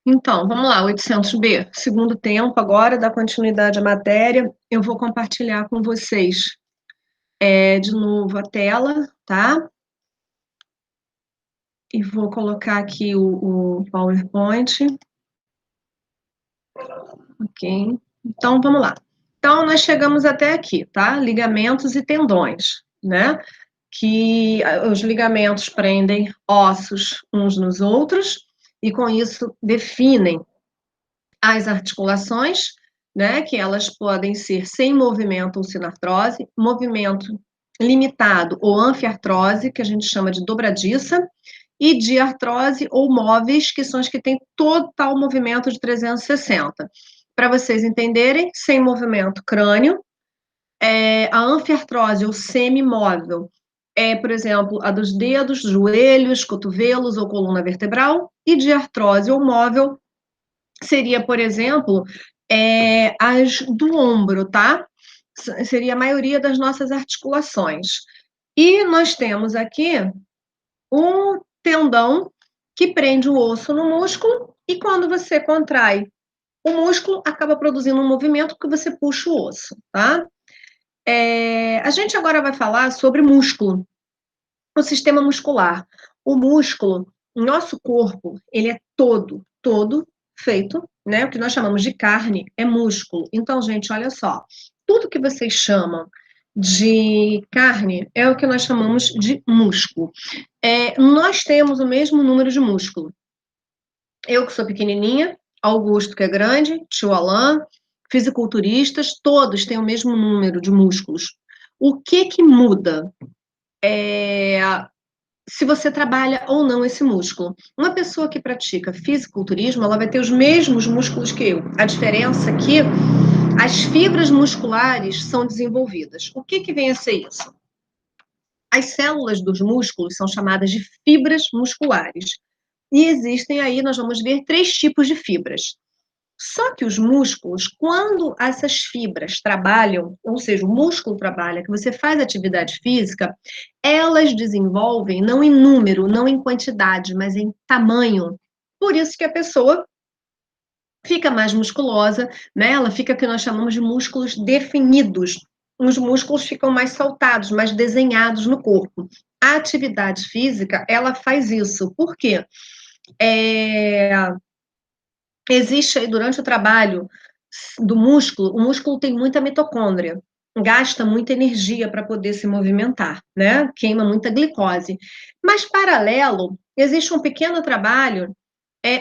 Então, vamos lá, 800B, segundo tempo agora, da continuidade à matéria, eu vou compartilhar com vocês de novo a tela, tá? E vou colocar aqui o PowerPoint. Ok. Então, vamos lá. Então, nós chegamos até aqui, tá? Ligamentos e tendões, né? Que os ligamentos prendem ossos uns nos outros e, com isso, definem as articulações, né, que elas podem ser sem movimento ou sinartrose, movimento limitado ou anfiartrose, que a gente chama de dobradiça, e diartrose ou móveis, que são as que têm total movimento de 360. Para vocês entenderem, sem movimento crânio, a anfiartrose ou semimóvel por exemplo, a dos dedos, joelhos, cotovelos ou coluna vertebral, e diartrose ou móvel seria, por exemplo, as do ombro, tá? Seria a maioria das nossas articulações. E nós temos aqui um tendão que prende o osso no músculo, e quando você contrai o músculo, acaba produzindo um movimento que você puxa o osso, tá? A gente agora vai falar sobre músculo, o sistema muscular. O músculo, o nosso corpo, ele é todo feito, né? O que nós chamamos de carne é músculo. Então, gente, olha só, tudo que vocês chamam de carne é o que nós chamamos de músculo. Nós temos o mesmo número de músculo. Eu que sou pequenininha, Augusto que é grande, tio Alain, fisiculturistas, todos têm o mesmo número de músculos. O que muda? Se você trabalha ou não esse músculo. Uma pessoa que pratica fisiculturismo, ela vai ter os mesmos músculos que eu. A diferença é que as fibras musculares são desenvolvidas. O que vem a ser isso? As células dos músculos são chamadas de fibras musculares. E existem aí, nós vamos ver, 3 tipos de fibras. Só que os músculos, quando essas fibras trabalham, ou seja, o músculo trabalha, que você faz atividade física, elas desenvolvem não em número, não em quantidade, mas em tamanho. Por isso que a pessoa fica mais musculosa, né? Ela fica o que nós chamamos de músculos definidos. Os músculos ficam mais saltados, mais desenhados no corpo. A atividade física, ela faz isso. Por quê? Existe aí durante o trabalho do músculo, o músculo tem muita mitocôndria, gasta muita energia para poder se movimentar, né? Queima muita glicose. Mas, paralelo, existe um pequeno trabalho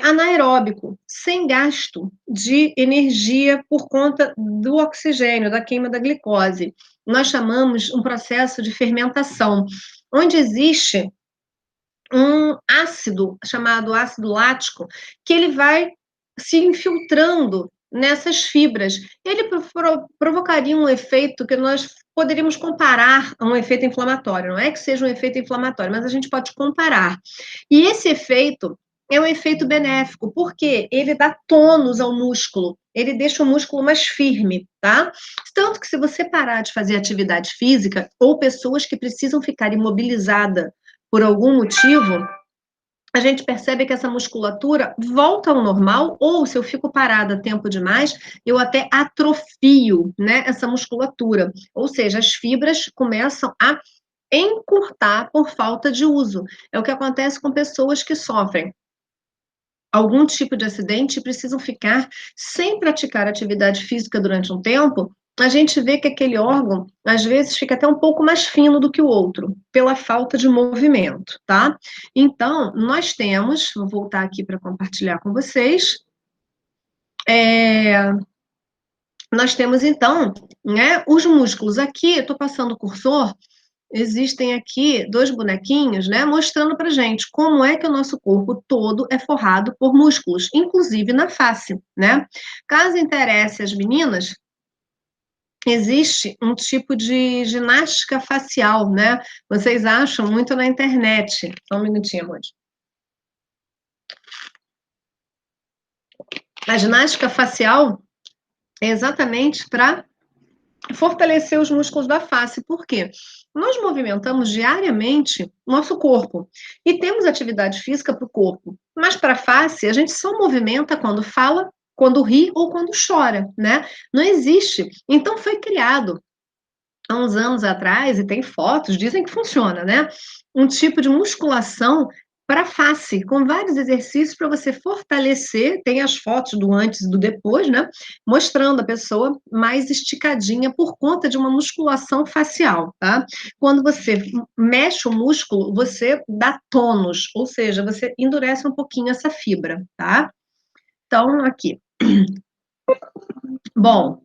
anaeróbico, sem gasto de energia por conta do oxigênio, da queima da glicose. Nós chamamos um processo de fermentação, onde existe um ácido chamado ácido lático, que ele vai se infiltrando nessas fibras. Ele provocaria um efeito que nós poderíamos comparar a um efeito inflamatório. Não é que seja um efeito inflamatório, mas a gente pode comparar. E esse efeito é um efeito benéfico, porque ele dá tônus ao músculo, ele deixa o músculo mais firme, tá? Tanto que se você parar de fazer atividade física, ou pessoas que precisam ficar imobilizadas por algum motivo, a gente percebe que essa musculatura volta ao normal, ou se eu fico parada tempo demais, eu até atrofio, né, essa musculatura. Ou seja, as fibras começam a encurtar por falta de uso. É o que acontece com pessoas que sofrem algum tipo de acidente e precisam ficar sem praticar atividade física durante um tempo. A gente vê que aquele órgão, às vezes, fica até um pouco mais fino do que o outro, pela falta de movimento, tá? Então, nós temos, vou voltar aqui para compartilhar com vocês, nós temos, então, né, os músculos. Aqui, eu estou passando o cursor, existem aqui 2 bonequinhos, né, mostrando para gente como é que o nosso corpo todo é forrado por músculos, inclusive na face, né? Caso interesse as meninas, existe um tipo de ginástica facial, né? Vocês acham muito na internet. Só um minutinho, amor. A ginástica facial é exatamente para Fortalecer os músculos da face. Por quê? Nós movimentamos diariamente o nosso corpo e temos atividade física para o corpo, mas para a face a gente só movimenta quando fala, quando ri ou quando chora, né? Não existe. Então foi criado há uns anos atrás, e tem fotos, dizem que funciona, né? Um tipo de musculação para a face, com vários exercícios para você fortalecer. Tem as fotos do antes e do depois, né? Mostrando a pessoa mais esticadinha por conta de uma musculação facial, tá? Quando você mexe o músculo, você dá tônus, ou seja, você endurece um pouquinho essa fibra, tá? Então, aqui. Bom,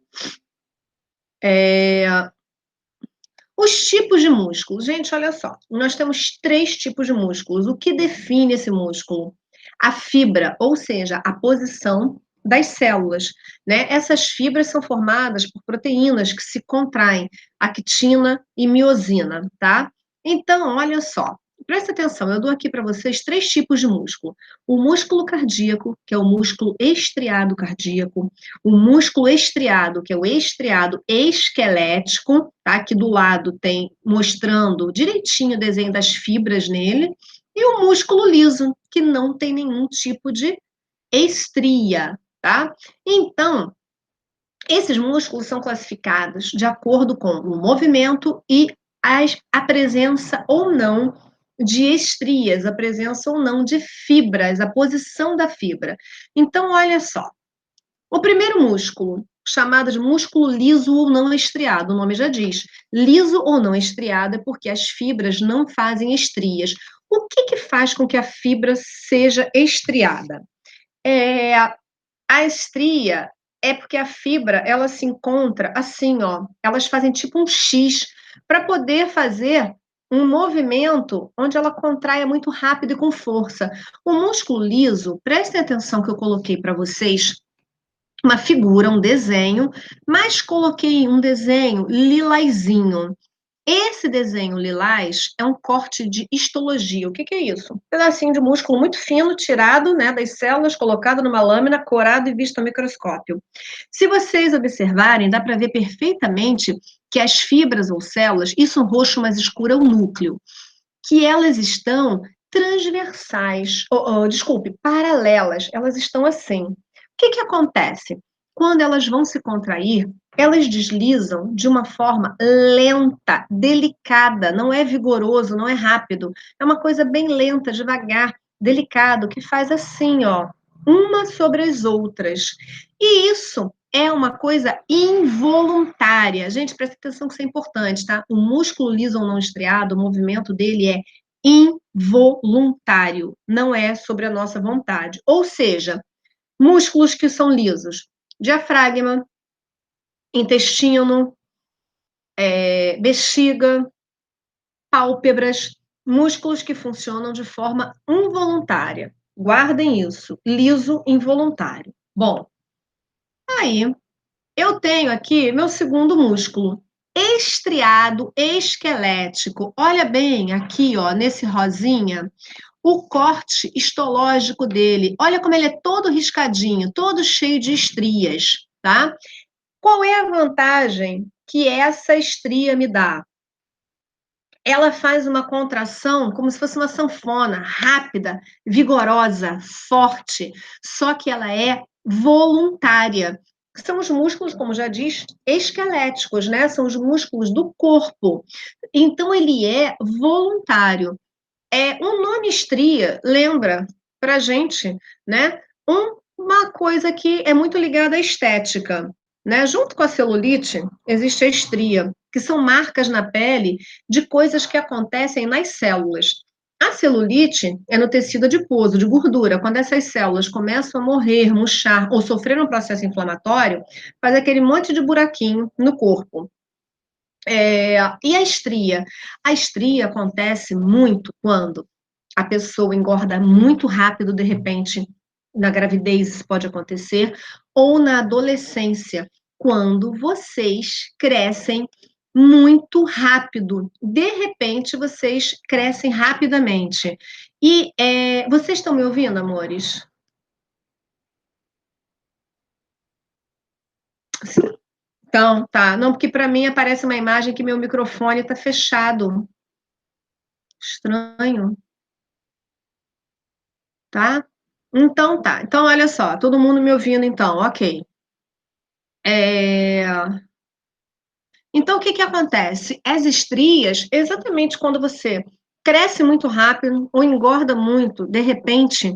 os tipos de músculos. Gente, olha só. Nós temos 3 tipos de músculos. O que define esse músculo? A fibra, ou seja, a posição das células, né? Essas fibras são formadas por proteínas que se contraem, actina e miosina, tá? Então, olha só. Presta atenção, eu dou aqui para vocês 3 tipos de músculo. O músculo cardíaco, que é o músculo estriado cardíaco, o músculo estriado, que é o estriado esquelético, tá? Aqui do lado tem mostrando direitinho o desenho das fibras nele, e o músculo liso, que não tem nenhum tipo de estria, tá? Então, esses músculos são classificados de acordo com o movimento e a presença ou não de estrias, a presença ou não de fibras, a posição da fibra. Então, olha só, o primeiro músculo, chamado de músculo liso ou não estriado, o nome já diz. Liso ou não estriado é porque as fibras não fazem estrias. O que que faz com que a fibra seja estriada? A estria é porque a fibra, ela se encontra assim, ó, elas fazem tipo um X para poder fazer um movimento onde ela contraia muito rápido e com força. O músculo liso, prestem atenção que eu coloquei para vocês uma figura, um desenho, mas coloquei um desenho lilazinho. Esse desenho lilás é um corte de histologia. O que que é isso? Um pedacinho de músculo muito fino, tirado, né, das células, colocado numa lâmina, corado e visto ao microscópio. Se vocês observarem, dá para ver perfeitamente que as fibras ou células, isso roxo mais escuro é o núcleo, que elas estão transversais, desculpe, paralelas, elas estão assim. O que que acontece? Quando elas vão se contrair, elas deslizam de uma forma lenta, delicada, não é vigoroso, não é rápido, é uma coisa bem lenta, devagar, delicado, que faz assim, ó, uma sobre as outras. E isso é uma coisa involuntária. Gente, presta atenção que isso é importante, tá? O músculo liso ou não estriado, o movimento dele é involuntário, não é sobre a nossa vontade. Ou seja, músculos que são lisos, diafragma, intestino, bexiga, pálpebras, músculos que funcionam de forma involuntária. Guardem isso, liso, involuntário. Bom, aí eu tenho aqui meu segundo músculo, estriado esquelético. Olha bem aqui, ó, nesse rosinha, o corte histológico dele. Olha como ele é todo riscadinho, todo cheio de estrias, tá? Qual é a vantagem que essa estria me dá? Ela faz uma contração como se fosse uma sanfona, rápida, vigorosa, forte, só que ela é voluntária. São os músculos, como já diz, esqueléticos, né? São os músculos do corpo. Então, ele é voluntário. Um nome estria lembra para gente, né? Uma coisa que é muito ligada à estética, né? Junto com a celulite, existe a estria, que são marcas na pele de coisas que acontecem nas células. A celulite é no tecido adiposo, de gordura. Quando essas células começam a morrer, murchar ou sofrer um processo inflamatório, faz aquele monte de buraquinho no corpo. E a estria? A estria acontece muito quando a pessoa engorda muito rápido, de repente, na gravidez isso pode acontecer, ou na adolescência, quando vocês crescem muito rápido. De repente, vocês crescem rapidamente. E vocês estão me ouvindo, amores? Então, tá. Não, porque para mim aparece uma imagem que meu microfone está fechado. Estranho, tá? Então tá. Então, olha só, todo mundo me ouvindo, então, ok. Então, o que que acontece? As estrias, exatamente quando você cresce muito rápido ou engorda muito, de repente,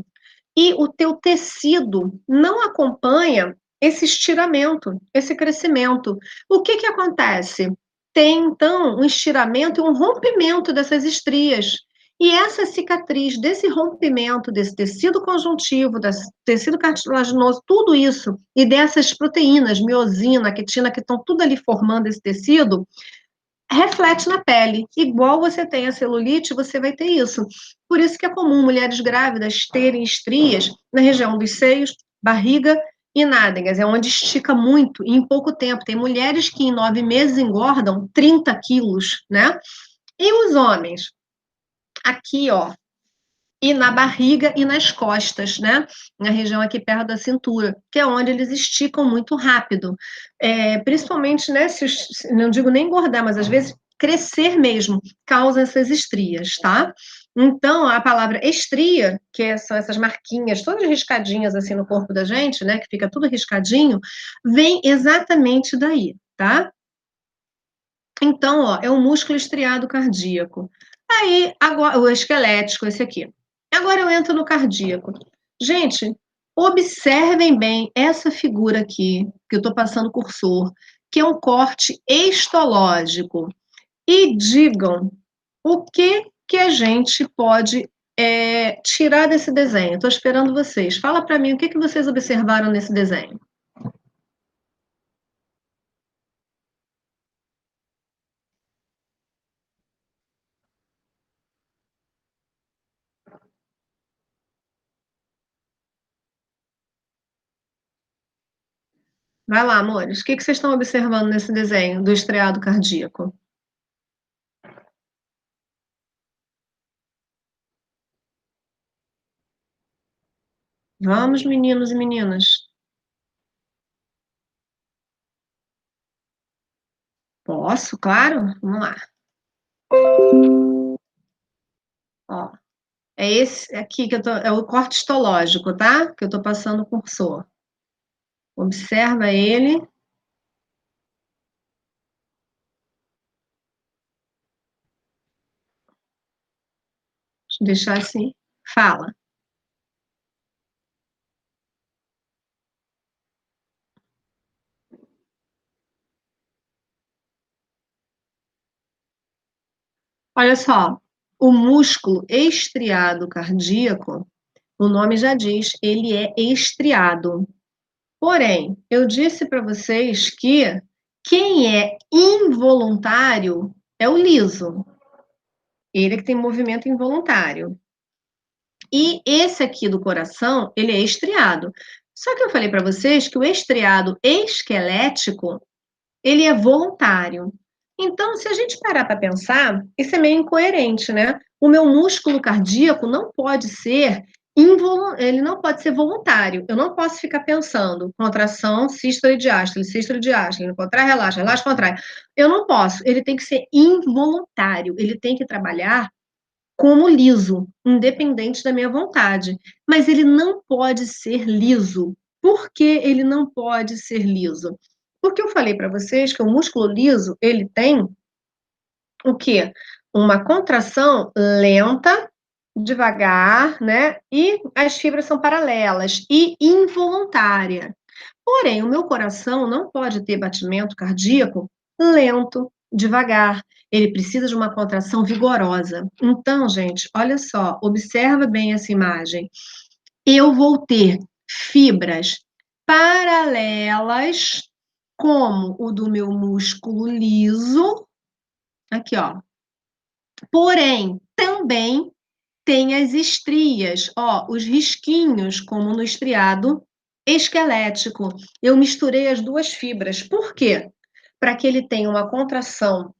e o teu tecido não acompanha esse estiramento, esse crescimento. O que que acontece? Tem, então, um estiramento e um rompimento dessas estrias. E essa cicatriz desse rompimento, desse tecido conjuntivo, desse tecido cartilaginoso, tudo isso, e dessas proteínas, miosina, quitina, que estão tudo ali formando esse tecido, reflete na pele. Igual você tem a celulite, você vai ter isso. Por isso que é comum mulheres grávidas terem estrias na região dos seios, barriga e nádegas. É onde estica muito e em pouco tempo. Tem mulheres que em 9 meses engordam 30 quilos, né? E os homens? Aqui, ó, e na barriga e nas costas, né? Na região aqui perto da cintura, que é onde eles esticam muito rápido. Principalmente, né? Não digo nem engordar, mas às vezes crescer mesmo causa essas estrias, tá? Então, a palavra estria, são essas marquinhas todas riscadinhas assim no corpo da gente, né? Que fica tudo riscadinho, vem exatamente daí, tá? Então, ó, é o músculo estriado cardíaco. Aí, agora, o esquelético, esse aqui. Agora eu entro no cardíaco. Gente, observem bem essa figura aqui, que eu estou passando o cursor, que é um corte histológico. E digam o que a gente pode tirar desse desenho. Estou esperando vocês. Fala para mim o que vocês observaram nesse desenho. Vai lá, amores. O que vocês estão observando nesse desenho do estriado cardíaco? Vamos, meninos e meninas. Posso, claro. Vamos lá. Ó, é esse aqui que é o corte histológico, tá? Que eu tô passando o cursor. Observa ele. Deixa eu deixar assim. Fala. Olha só, o músculo estriado cardíaco, o nome já diz, ele é estriado. Porém, eu disse para vocês que quem é involuntário é o liso. Ele que tem movimento involuntário. E esse aqui do coração, ele é estriado. Só que eu falei para vocês que o estriado esquelético, ele é voluntário. Então, se a gente parar para pensar, isso é meio incoerente, né? O meu músculo cardíaco não pode ser ele não pode ser voluntário. Eu não posso ficar pensando contração, sístole, diástole, contrai, relaxa, relaxa, contrai. Eu não posso. Ele tem que ser involuntário. Ele tem que trabalhar como liso, independente da minha vontade. Mas ele não pode ser liso. Por que ele não pode ser liso? Porque eu falei para vocês que o músculo liso, ele tem o quê? Uma contração lenta, devagar, né? E as fibras são paralelas e involuntária. Porém, o meu coração não pode ter batimento cardíaco lento, devagar. Ele precisa de uma contração vigorosa. Então, gente, olha só, observa bem essa imagem. Eu vou ter fibras paralelas, como o do meu músculo liso, aqui, ó. Porém, também tem as estrias, ó, os risquinhos, como no estriado esquelético. Eu misturei as duas fibras. Por quê? Para que ele tenha uma contração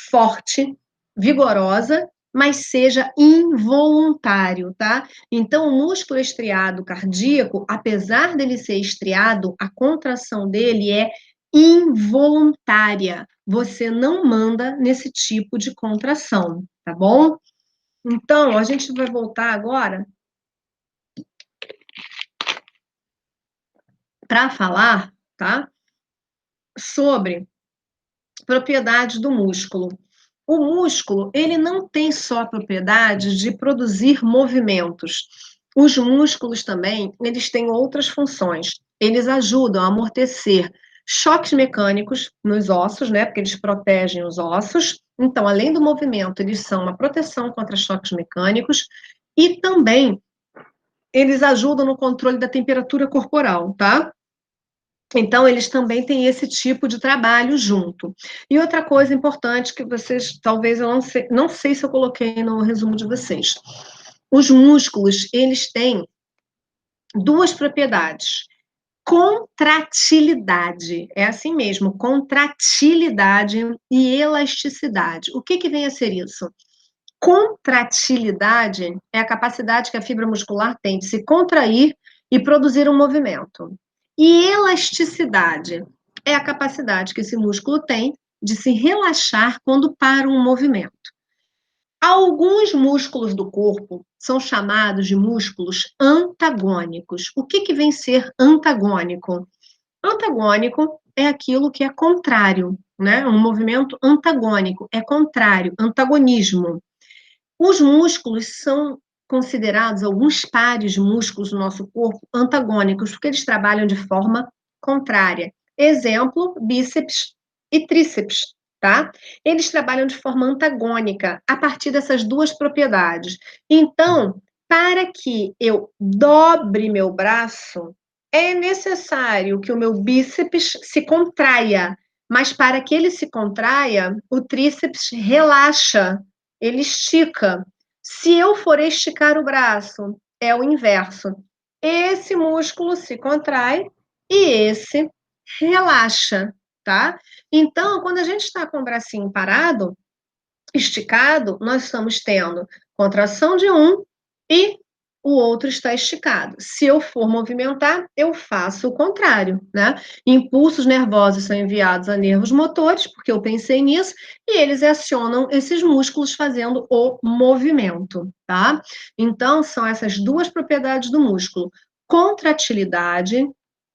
forte, vigorosa, mas seja involuntário, tá? Então, o músculo estriado cardíaco, apesar dele ser estriado, a contração dele é involuntária. Você não manda nesse tipo de contração, tá bom? Então, a gente vai voltar agora para falar, tá? Sobre propriedades do músculo. O músculo, ele não tem só a propriedade de produzir movimentos. Os músculos também, eles têm outras funções. Eles ajudam a amortecer choques mecânicos nos ossos, né? Porque eles protegem os ossos. Então, além do movimento, eles são uma proteção contra choques mecânicos e também eles ajudam no controle da temperatura corporal, tá? Então, eles também têm esse tipo de trabalho junto. E outra coisa importante que vocês, talvez eu não sei se eu coloquei no resumo de vocês. Os músculos, eles têm duas propriedades. Contratilidade, é assim mesmo, contratilidade e elasticidade. O que que vem a ser isso? Contratilidade é a capacidade que a fibra muscular tem de se contrair e produzir um movimento. E elasticidade é a capacidade que esse músculo tem de se relaxar quando para um movimento. Alguns músculos do corpo são chamados de músculos antagônicos. O que que vem ser antagônico? Antagônico é aquilo que é contrário, né? Um movimento antagônico é contrário, antagonismo. Os músculos são considerados alguns pares de músculos do nosso corpo antagônicos, porque eles trabalham de forma contrária. Exemplo, bíceps e tríceps, tá? Eles trabalham de forma antagônica a partir dessas duas propriedades. Então, para que eu dobre meu braço, é necessário que o meu bíceps se contraia, mas para que ele se contraia, o tríceps relaxa, ele estica. Se eu for esticar o braço, é o inverso. Esse músculo se contrai e esse relaxa, tá? Então, quando a gente está com o bracinho parado, esticado, nós estamos tendo contração de um e o outro está esticado. Se eu for movimentar, eu faço o contrário, né? Impulsos nervosos são enviados a nervos motores, porque eu pensei nisso, e eles acionam esses músculos fazendo o movimento, tá? Então, são essas duas propriedades do músculo: contratilidade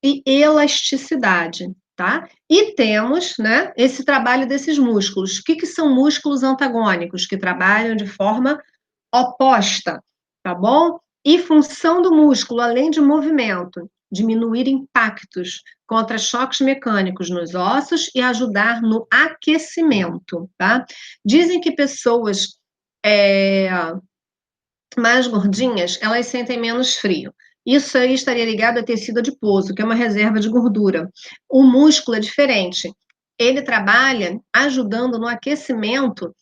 e elasticidade, tá? E temos, né, esse trabalho desses músculos. O que que são músculos antagônicos? Que trabalham de forma oposta, tá bom? E função do músculo, além de movimento, diminuir impactos contra choques mecânicos nos ossos e ajudar no aquecimento, tá? Dizem que pessoas mais gordinhas, elas sentem menos frio. Isso aí estaria ligado a tecido adiposo, que é uma reserva de gordura. O músculo é diferente. Ele trabalha ajudando no aquecimento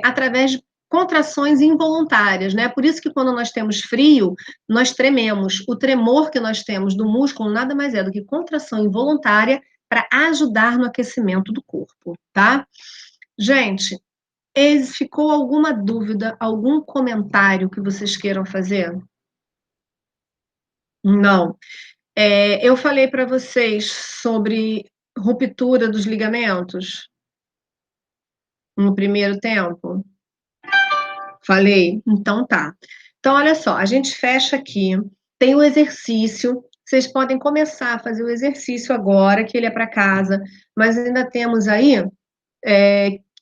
através de contrações involuntárias, né? Por isso que quando nós temos frio, nós trememos. O tremor que nós temos do músculo nada mais é do que contração involuntária para ajudar no aquecimento do corpo, tá? Gente, ficou alguma dúvida, algum comentário que vocês queiram fazer? Não. Eu falei para vocês sobre ruptura dos ligamentos no primeiro tempo? Falei? Então tá. Então, olha só, a gente fecha aqui, tem o exercício, vocês podem começar a fazer o exercício agora, que ele é para casa, mas ainda temos aí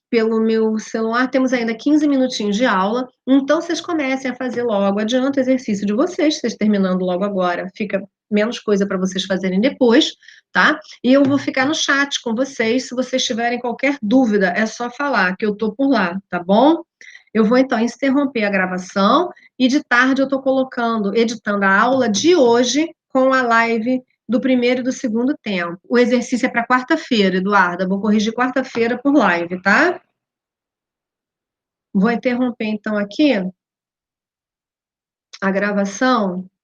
pelo meu celular, temos ainda 15 minutinhos de aula, então vocês comecem a fazer logo, adianta o exercício de vocês terminando logo agora, fica menos coisa para vocês fazerem depois, tá? E eu vou ficar no chat com vocês, se vocês tiverem qualquer dúvida, é só falar que eu tô por lá, tá bom? Eu vou então interromper a gravação e de tarde eu tô editando a aula de hoje com a live do primeiro e do segundo tempo. O exercício é para quarta-feira, Eduarda. Vou corrigir quarta-feira por live, tá? Vou interromper, então, aqui a gravação